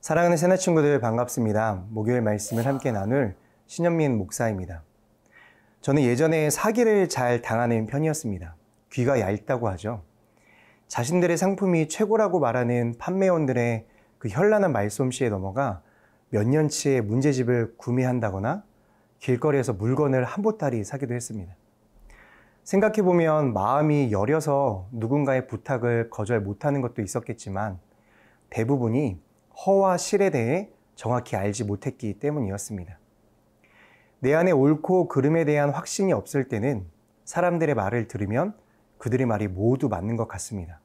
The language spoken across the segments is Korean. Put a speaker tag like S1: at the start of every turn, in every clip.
S1: 사랑하는 새나 친구들 반갑습니다. 목요일 말씀을 함께 나눌 신현민 목사입니다. 저는 예전에 사기를 잘 당하는 편이었습니다. 귀가 얇다고 하죠. 자신들의 상품이 최고라고 말하는 판매원들의 그 현란한 말솜씨에 넘어가 몇 년치의 문제집을 구매한다거나 길거리에서 물건을 한 보따리 사기도 했습니다. 생각해보면 마음이 여려서 누군가의 부탁을 거절 못하는 것도 있었겠지만 대부분이 허와 실에 대해 정확히 알지 못했기 때문이었습니다. 내 안에 옳고 그름에 대한 확신이 없을 때는 사람들의 말을 들으면 그들의 말이 모두 맞는 것 같습니다.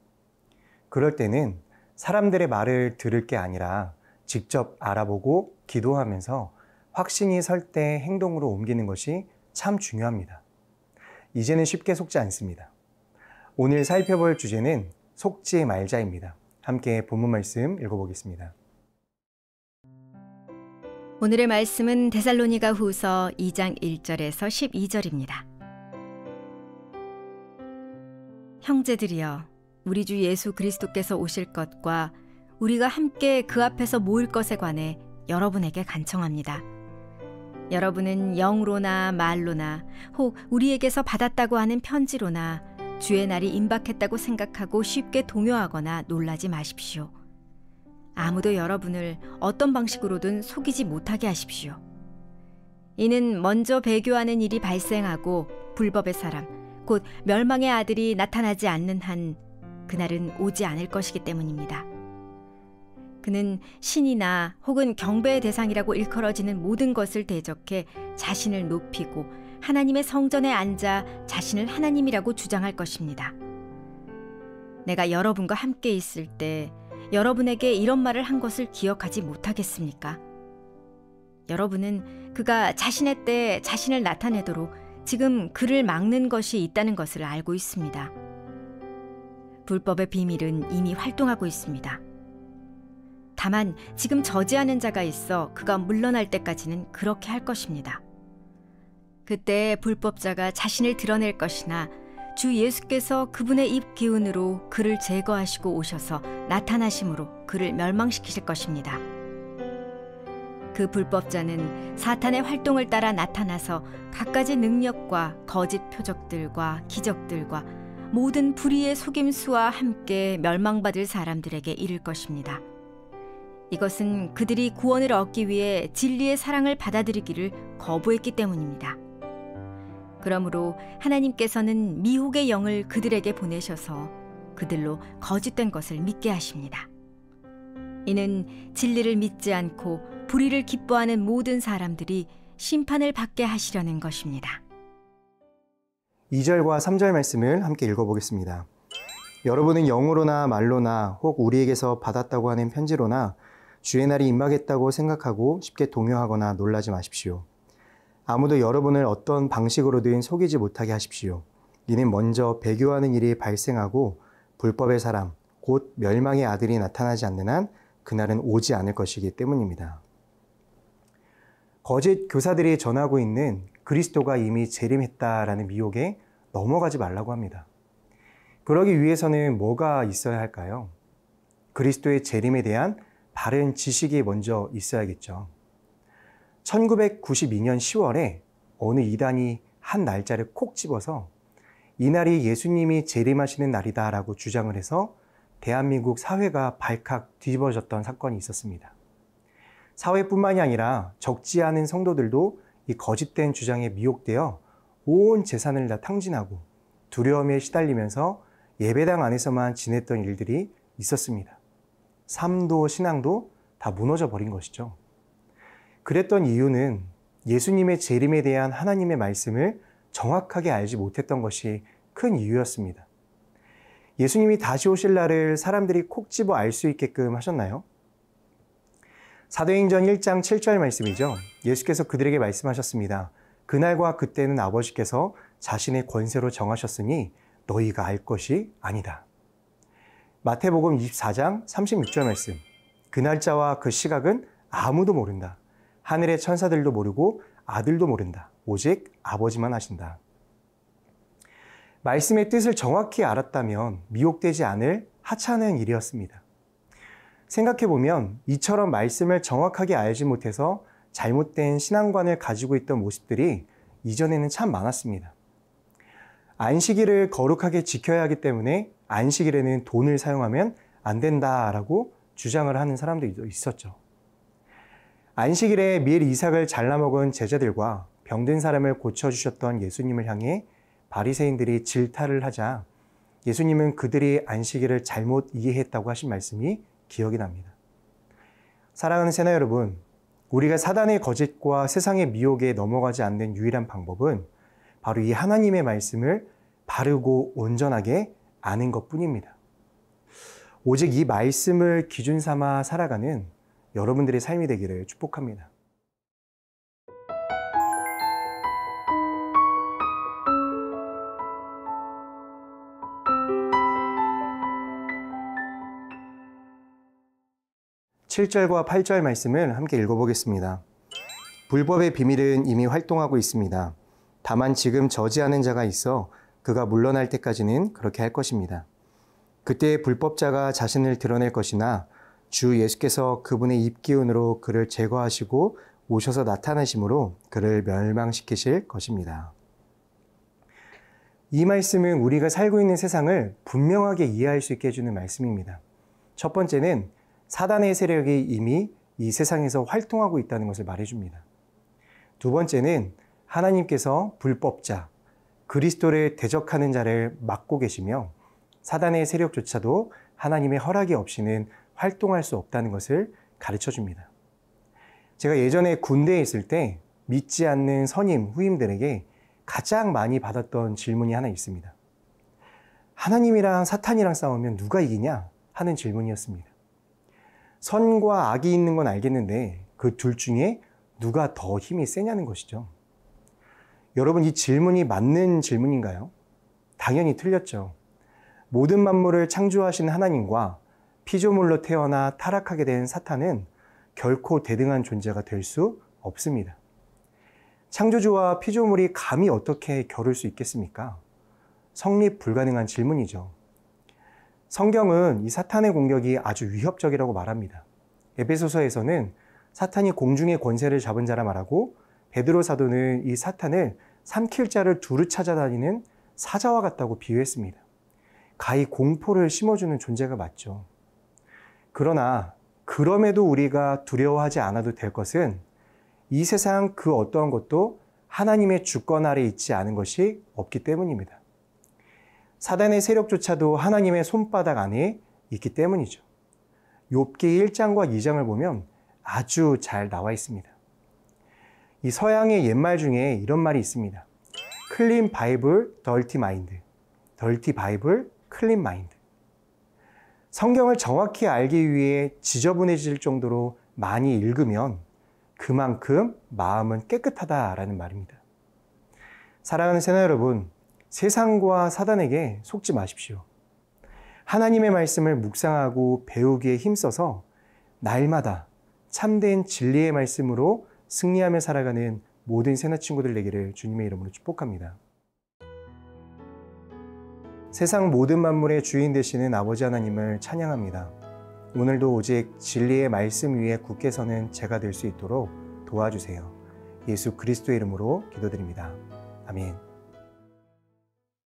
S1: 그럴 때는 사람들의 말을 들을 게 아니라 직접 알아보고 기도하면서 확신이 설 때 행동으로 옮기는 것이 참 중요합니다. 이제는 쉽게 속지 않습니다. 오늘 살펴볼 주제는 속지 말자입니다. 함께 본문 말씀 읽어보겠습니다.
S2: 오늘의 말씀은 데살로니가 후서 2장 1절에서 12절입니다. 형제들이여, 우리 주 예수 그리스도께서 오실 것과 우리가 함께 그 앞에서 모일 것에 관해 여러분에게 간청합니다. 여러분은 영으로나 말로나 혹 우리에게서 받았다고 하는 편지로나 주의 날이 임박했다고 생각하고 쉽게 동요하거나 놀라지 마십시오. 아무도 여러분을 어떤 방식으로든 속이지 못하게 하십시오. 이는 먼저 배교하는 일이 발생하고 불법의 사람, 곧 멸망의 아들이 나타나지 않는 한 그날은 오지 않을 것이기 때문입니다. 그는 신이나 혹은 경배의 대상이라고 일컬어지는 모든 것을 대적해 자신을 높이고 하나님의 성전에 앉아 자신을 하나님이라고 주장할 것입니다. 내가 여러분과 함께 있을 때 여러분에게 이런 말을 한 것을 기억하지 못하겠습니까? 여러분은 그가 자신의 때에 자신을 나타내도록 지금 그를 막는 것이 있다는 것을 알고 있습니다. 불법의 비밀은 이미 활동하고 있습니다. 다만 지금 저지하는 자가 있어 그가 물러날 때까지는 그렇게 할 것입니다. 그때 불법자가 자신을 드러낼 것이나 주 예수께서 그분의 입 기운으로 그를 제거하시고 오셔서 나타나심으로 그를 멸망시키실 것입니다. 그 불법자는 사탄의 활동을 따라 나타나서 갖가지 능력과 거짓 표적들과 기적들과 모든 불의의 속임수와 함께 멸망받을 사람들에게 이를 것입니다. 이것은 그들이 구원을 얻기 위해 진리의 사랑을 받아들이기를 거부했기 때문입니다. 그러므로 하나님께서는 미혹의 영을 그들에게 보내셔서 그들로 거짓된 것을 믿게 하십니다. 이는 진리를 믿지 않고 불의를 기뻐하는 모든 사람들이 심판을 받게 하시려는 것입니다.
S1: 2절과 3절 말씀을 함께 읽어보겠습니다. 여러분은 영으로나 말로나 혹 우리에게서 받았다고 하는 편지로나 주의 날이 임박했다고 생각하고 쉽게 동요하거나 놀라지 마십시오. 아무도 여러분을 어떤 방식으로든 속이지 못하게 하십시오. 이는 먼저 배교하는 일이 발생하고 불법의 사람, 곧 멸망의 아들이 나타나지 않는 한 그날은 오지 않을 것이기 때문입니다. 거짓 교사들이 전하고 있는 그리스도가 이미 재림했다라는 미혹에 넘어가지 말라고 합니다. 그러기 위해서는 뭐가 있어야 할까요? 그리스도의 재림에 대한 바른 지식이 먼저 있어야겠죠. 1992년 10월에 어느 이단이 한 날짜를 콕 집어서 이날이 예수님이 재림하시는 날이다라고 주장을 해서 대한민국 사회가 발칵 뒤집어졌던 사건이 있었습니다. 사회뿐만이 아니라 적지 않은 성도들도 이 거짓된 주장에 미혹되어 온 재산을 다 탕진하고 두려움에 시달리면서 예배당 안에서만 지냈던 일들이 있었습니다. 삶도 신앙도 다 무너져 버린 것이죠. 그랬던 이유는 예수님의 재림에 대한 하나님의 말씀을 정확하게 알지 못했던 것이 큰 이유였습니다. 예수님이 다시 오실 날을 사람들이 콕 집어 알 수 있게끔 하셨나요? 사도행전 1장 7절 말씀이죠. 예수께서 그들에게 말씀하셨습니다. 그날과 그때는 아버지께서 자신의 권세로 정하셨으니 너희가 알 것이 아니다. 마태복음 24장 36절 말씀. 그 날짜와 그 시각은 아무도 모른다. 하늘의 천사들도 모르고 아들도 모른다. 오직 아버지만 아신다. 말씀의 뜻을 정확히 알았다면 미혹되지 않을 하찮은 일이었습니다. 생각해보면 이처럼 말씀을 정확하게 알지 못해서 잘못된 신앙관을 가지고 있던 모습들이 이전에는 참 많았습니다. 안식일을 거룩하게 지켜야 하기 때문에 안식일에는 돈을 사용하면 안 된다라고 주장을 하는 사람도 있었죠. 안식일에 밀 이삭을 잘라먹은 제자들과 병든 사람을 고쳐주셨던 예수님을 향해 바리새인들이 질타를 하자 예수님은 그들이 안식일을 잘못 이해했다고 하신 말씀이 기억이 납니다. 사랑하는 새나 여러분, 우리가 사단의 거짓과 세상의 미혹에 넘어가지 않는 유일한 방법은 바로 이 하나님의 말씀을 바르고 온전하게 아는 것뿐입니다. 오직 이 말씀을 기준 삼아 살아가는 여러분들의 삶이 되기를 축복합니다. (7절과 8절) 말씀을 함께 읽어보겠습니다. 불법의 비밀은 이미 활동하고 있습니다. 다만 지금 저지하는 자가 있어 그가 물러날 때까지는 그렇게 할 것입니다. 그때 불법자가 자신을 드러낼 것이나 주 예수께서 그분의 입기운으로 그를 제거하시고 오셔서 나타나심으로 그를 멸망시키실 것입니다. 이 말씀은 우리가 살고 있는 세상을 분명하게 이해할 수 있게 해주는 말씀입니다. 첫 번째는 사단의 세력이 이미 이 세상에서 활동하고 있다는 것을 말해줍니다. 두 번째는 하나님께서 불법자, 그리스도를 대적하는 자를 막고 계시며 사단의 세력조차도 하나님의 허락이 없이는 활동할 수 없다는 것을 가르쳐 줍니다. 제가 예전에 군대에 있을 때 믿지 않는 선임, 후임들에게 가장 많이 받았던 질문이 하나 있습니다. 하나님이랑 사탄이랑 싸우면 누가 이기냐? 하는 질문이었습니다. 선과 악이 있는 건 알겠는데 그 둘 중에 누가 더 힘이 세냐는 것이죠. 여러분, 이 질문이 맞는 질문인가요? 당연히 틀렸죠. 모든 만물을 창조하신 하나님과 피조물로 태어나 타락하게 된 사탄은 결코 대등한 존재가 될 수 없습니다. 창조주와 피조물이 감히 어떻게 겨룰 수 있겠습니까? 성립 불가능한 질문이죠. 성경은 이 사탄의 공격이 아주 위협적이라고 말합니다. 에베소서에서는 사탄이 공중의 권세를 잡은 자라 말하고 베드로 사도는 이 사탄을 삼킬 자를 두루 찾아다니는 사자와 같다고 비유했습니다. 가히 공포를 심어주는 존재가 맞죠. 그러나 그럼에도 우리가 두려워하지 않아도 될 것은 이 세상 그 어떠한 것도 하나님의 주권 아래 있지 않은 것이 없기 때문입니다. 사단의 세력조차도 하나님의 손바닥 안에 있기 때문이죠. 욥기 1장과 2장을 보면 아주 잘 나와 있습니다. 이 서양의 옛말 중에 이런 말이 있습니다. 클린 바이블, 덜티 마인드. 덜티 바이블, 클린 마인드. 성경을 정확히 알기 위해 지저분해질 정도로 많이 읽으면 그만큼 마음은 깨끗하다라는 말입니다. 사랑하는 새나 여러분, 세상과 사단에게 속지 마십시오. 하나님의 말씀을 묵상하고 배우기에 힘써서 날마다 참된 진리의 말씀으로 승리하며 살아가는 모든 새나 친구들 되기를 주님의 이름으로 축복합니다. 세상 모든 만물의 주인 되시는 아버지 하나님을 찬양합니다. 오늘도 오직 진리의 말씀 위에 굳게 서는 제가 될 수 있도록 도와주세요. 예수 그리스도의 이름으로 기도드립니다. 아멘.